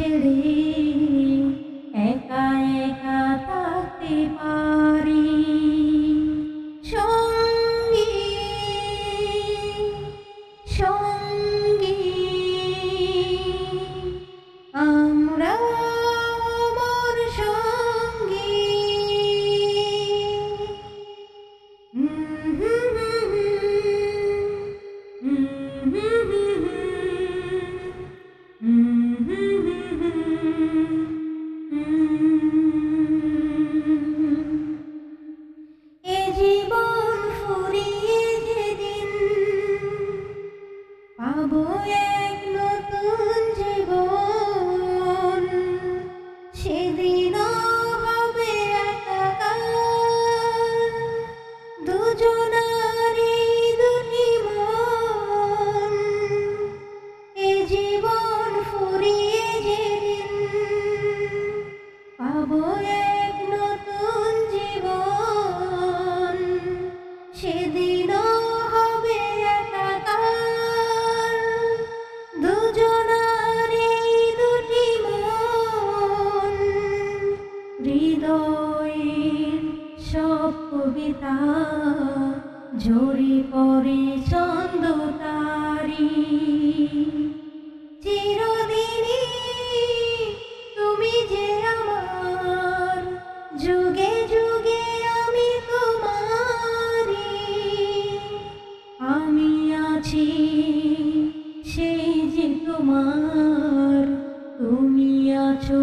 ছেড়ে একা একা থাকতে পারি। সঙ্গী সঙ্গী আমরা আমার সঙ্গী। এ জীবন ফুরিয়ে যেদিন পাবো এক নতুন জীবন, সেদিনও হবে একাকার দুজনারই দুটি মন। এ জীবন ফুরিয়ে যেদিন পাবো এক নতুন জীবন, সেদিনও হবে একাকার দুজনারই দুটি মন। হৃদয়ের সব কবিতা ঝরে পড়ে ছন্দ তারি। চিরদিনই তুমি যে আমার, যুগে যুগে আমি তোমারি। আমি আছি সেই যে তোমার, তুমি আছো